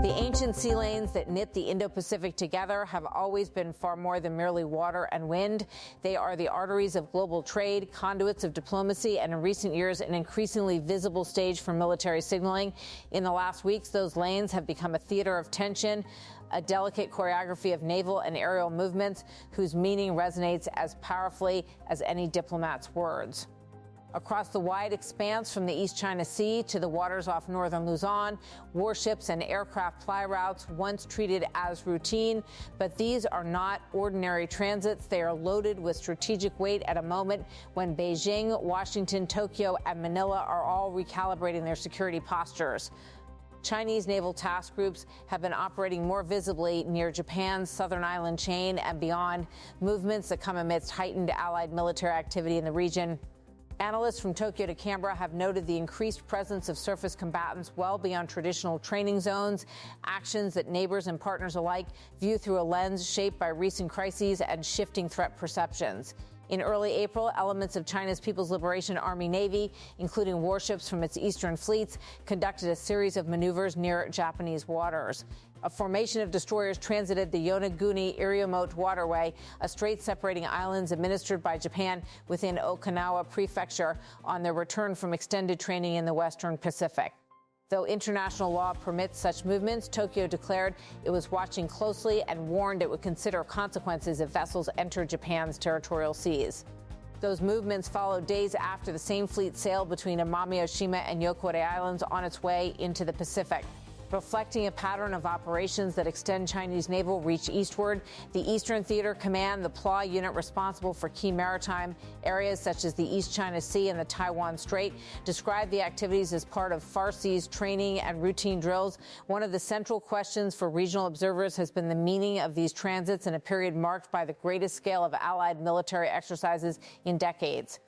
The ancient sea lanes that knit the Indo-Pacific together have always been far more than merely water and wind. They are the arteries of global trade, conduits of diplomacy, and in recent years, an increasingly visible stage for military signaling. In the last weeks, those lanes have become a theater of tension, a delicate choreography of naval and aerial movements whose meaning resonates as powerfully as any diplomat's words. Across the wide expanse from the East China Sea to the waters off northern Luzon, warships and aircraft ply routes once treated as routine, but these are not ordinary transits. They are loaded with strategic weight at a moment when Beijing, Washington, Tokyo, and Manila are all recalibrating their security postures. Chinese naval task groups have been operating more visibly near Japan's southern island chain and beyond, movements that come amidst heightened allied military activity in the region. Analysts from Tokyo to Canberra have noted the increased presence of surface combatants well beyond traditional training zones, actions that neighbors and partners alike view through a lens shaped by recent crises and shifting threat perceptions. In early April, elements of China's People's Liberation Army Navy, including warships from its eastern fleets, conducted a series of maneuvers near Japanese waters. A formation of destroyers transited the Yonaguni-Iriomote waterway, a strait separating islands administered by Japan within Okinawa Prefecture, on their return from extended training in the Western Pacific. Though international law permits such movements, Tokyo declared it was watching closely and warned it would consider consequences if vessels enter Japan's territorial seas. Those movements followed days after the same fleet sailed between Amami-Oshima and Yokode Islands on its way into the Pacific. Reflecting a pattern of operations that extend Chinese naval reach eastward, the Eastern Theater Command, the PLA unit responsible for key maritime areas such as the East China Sea and the Taiwan Strait, described the activities as part of Farseas training and routine drills. One of the central questions for regional observers has been the meaning of these transits in a period marked by the greatest scale of allied military exercises in decades.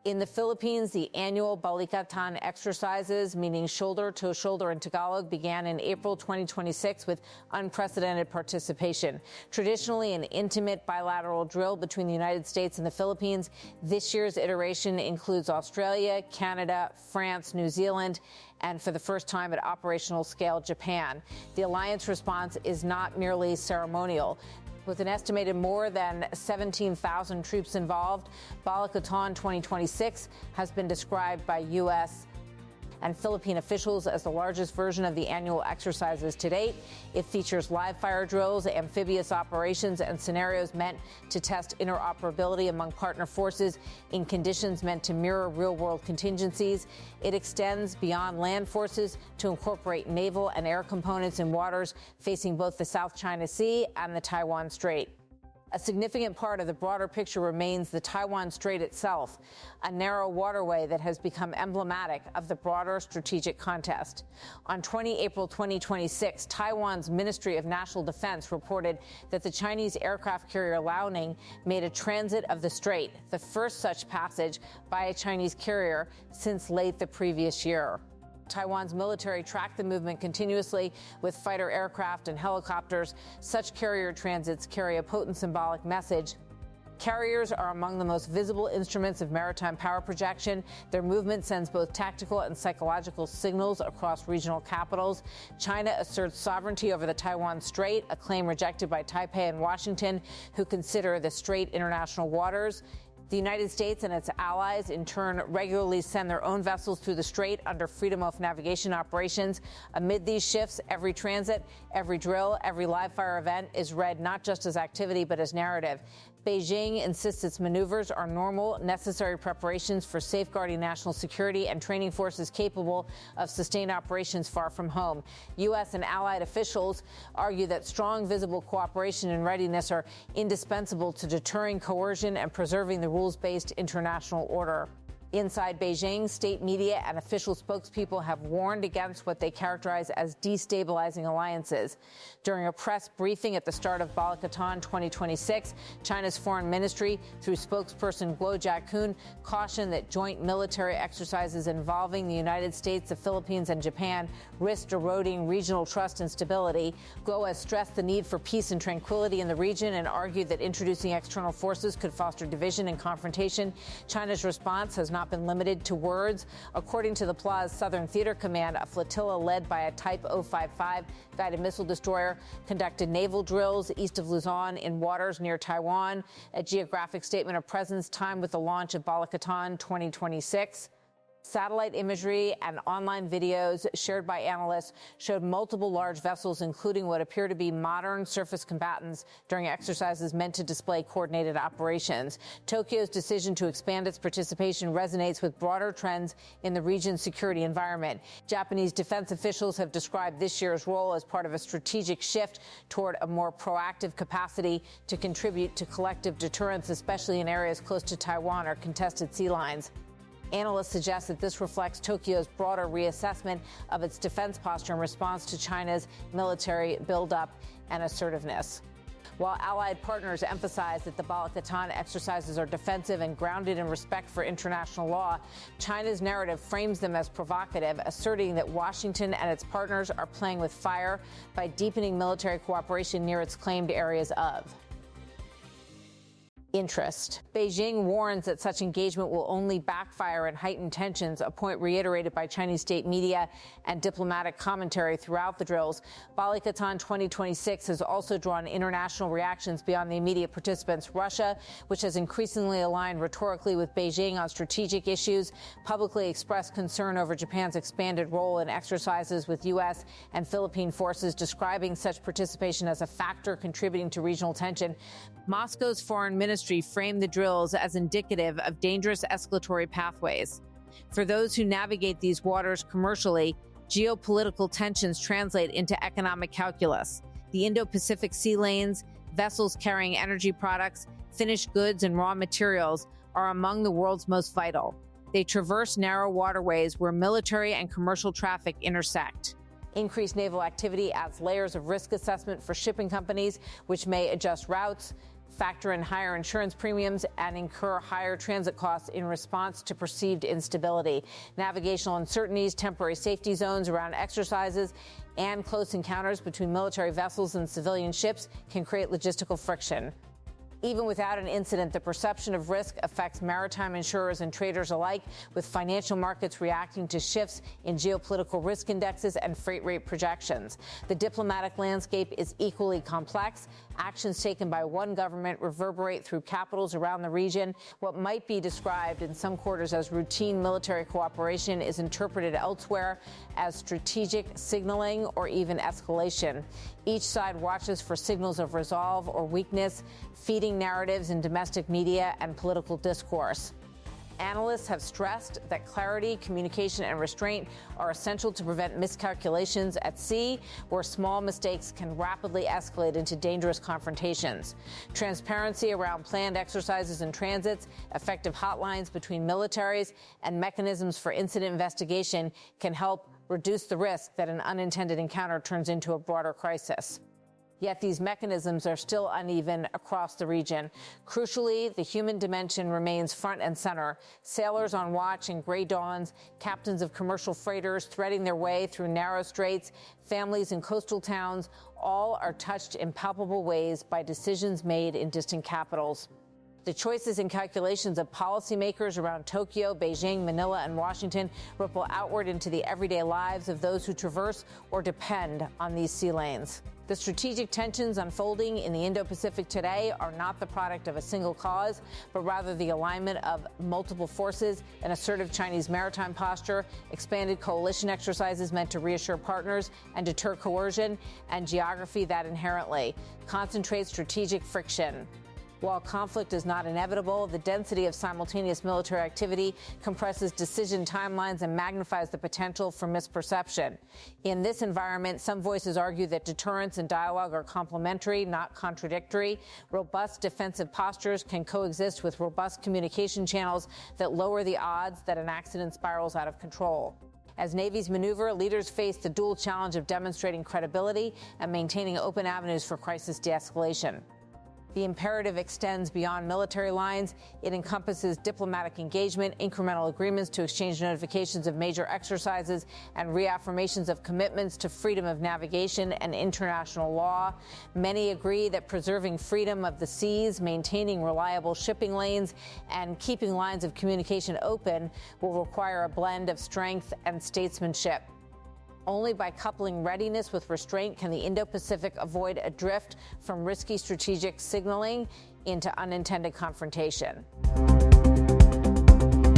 In the Philippines, the annual Balikatan exercises, meaning shoulder to shoulder in Tagalog, began in April 2026 with unprecedented participation. Traditionally an intimate bilateral drill between the United States and the Philippines, this year's iteration includes Australia, Canada, France, New Zealand, and for the first time at operational scale, Japan. The alliance response is not merely ceremonial. With an estimated more than 17,000 troops involved, Balikatan 2026 has been described by U.S. and Philippine officials as the largest version of the annual exercises to date. It features live fire drills, amphibious operations, and scenarios meant to test interoperability among partner forces in conditions meant to mirror real-world contingencies. It extends beyond land forces to incorporate naval and air components in waters facing both the South China Sea and the Taiwan Strait. A significant part of the broader picture remains the Taiwan Strait itself, a narrow waterway that has become emblematic of the broader strategic contest. On 20 April 2026, Taiwan's Ministry of National Defense reported that the Chinese aircraft carrier Liaoning made a transit of the strait, the first such passage by a Chinese carrier since late the previous year. Taiwan's military tracked the movement continuously with fighter aircraft and helicopters. Such carrier transits carry a potent symbolic message. Carriers are among the most visible instruments of maritime power projection. Their movement sends both tactical and psychological signals across regional capitals. China asserts sovereignty over the Taiwan Strait, a claim rejected by Taipei and Washington, who consider the strait international waters. The United States and its allies, in turn, regularly send their own vessels through the strait under freedom of navigation operations. Amid these shifts, every transit, every drill, every live-fire event is read not just as activity but as narrative. Beijing insists its maneuvers are normal, necessary preparations for safeguarding national security and training forces capable of sustained operations far from home. U.S. and allied officials argue that strong, visible cooperation and readiness are indispensable to deterring coercion and preserving the rules-based international order. Inside Beijing, state media and official spokespeople have warned against what they characterize as destabilizing alliances. During a press briefing at the start of Balikatan 2026, China's foreign ministry, through spokesperson Guo Jiakun, cautioned that joint military exercises involving the United States, the Philippines, and Japan risked eroding regional trust and stability. Guo has stressed the need for peace and tranquility in the region and argued that introducing external forces could foster division and confrontation. China's response has not not been limited to words. According to the PLA's Southern Theater Command, a flotilla led by a Type 055 guided missile destroyer conducted naval drills east of Luzon in waters near Taiwan. A geographic statement of presence timed with the launch of Balikatan 2026. Satellite imagery and online videos shared by analysts showed multiple large vessels, including what appear to be modern surface combatants, during exercises meant to display coordinated operations. Tokyo's decision to expand its participation resonates with broader trends in the region's security environment. Japanese defense officials have described this year's role as part of a strategic shift toward a more proactive capacity to contribute to collective deterrence, especially in areas close to Taiwan or contested sea lines. Analysts suggest that this reflects Tokyo's broader reassessment of its defense posture in response to China's military buildup and assertiveness. While allied partners emphasize that the Balikatan exercises are defensive and grounded in respect for international law, China's narrative frames them as provocative, asserting that Washington and its partners are playing with fire by deepening military cooperation near its claimed areas of interest. Beijing warns that such engagement will only backfire and heighten tensions, a point reiterated by Chinese state media and diplomatic commentary throughout the drills. Balikatan 2026 has also drawn international reactions beyond the immediate participants. Russia, which has increasingly aligned rhetorically with Beijing on strategic issues, publicly expressed concern over Japan's expanded role in exercises with U.S. and Philippine forces, describing such participation as a factor contributing to regional tension. Moscow's foreign ministry framed the drills as indicative of dangerous escalatory pathways. For those who navigate these waters commercially, geopolitical tensions translate into economic calculus. The Indo-Pacific sea lanes, vessels carrying energy products, finished goods, and raw materials are among the world's most vital. They traverse narrow waterways where military and commercial traffic intersect. Increased naval activity adds layers of risk assessment for shipping companies, which may adjust routes, factor in higher insurance premiums, and incur higher transit costs in response to perceived instability. Navigational uncertainties, temporary safety zones around exercises, and close encounters between military vessels and civilian ships can create logistical friction. Even without an incident, the perception of risk affects maritime insurers and traders alike, with financial markets reacting to shifts in geopolitical risk indexes and freight rate projections. The diplomatic landscape is equally complex. Actions taken by one government reverberate through capitals around the region. What might be described in some quarters as routine military cooperation is interpreted elsewhere as strategic signaling or even escalation. Each side watches for signals of resolve or weakness, feeding narratives in domestic media and political discourse. Analysts have stressed that clarity, communication, and restraint are essential to prevent miscalculations at sea, where small mistakes can rapidly escalate into dangerous confrontations. Transparency around planned exercises and transits, effective hotlines between militaries, and mechanisms for incident investigation can help reduce the risk that an unintended encounter turns into a broader crisis. Yet these mechanisms are still uneven across the region. Crucially, the human dimension remains front and center. Sailors on watch in gray dawns, captains of commercial freighters threading their way through narrow straits, families in coastal towns, all are touched in palpable ways by decisions made in distant capitals. The choices and calculations of policymakers around Tokyo, Beijing, Manila, and Washington ripple outward into the everyday lives of those who traverse or depend on these sea lanes. The strategic tensions unfolding in the Indo-Pacific today are not the product of a single cause, but rather the alignment of multiple forces, an assertive Chinese maritime posture, expanded coalition exercises meant to reassure partners and deter coercion, and geography that inherently concentrates strategic friction. While conflict is not inevitable, the density of simultaneous military activity compresses decision timelines and magnifies the potential for misperception. In this environment, some voices argue that deterrence and dialogue are complementary, not contradictory. Robust defensive postures can coexist with robust communication channels that lower the odds that an accident spirals out of control. As navies maneuver, leaders face the dual challenge of demonstrating credibility and maintaining open avenues for crisis de-escalation. The imperative extends beyond military lines. It encompasses diplomatic engagement, incremental agreements to exchange notifications of major exercises, and reaffirmations of commitments to freedom of navigation and international law. Many agree that preserving freedom of the seas, maintaining reliable shipping lanes, and keeping lines of communication open will require a blend of strength and statesmanship. Only by coupling readiness with restraint can the Indo-Pacific avoid a drift from risky strategic signaling into unintended confrontation.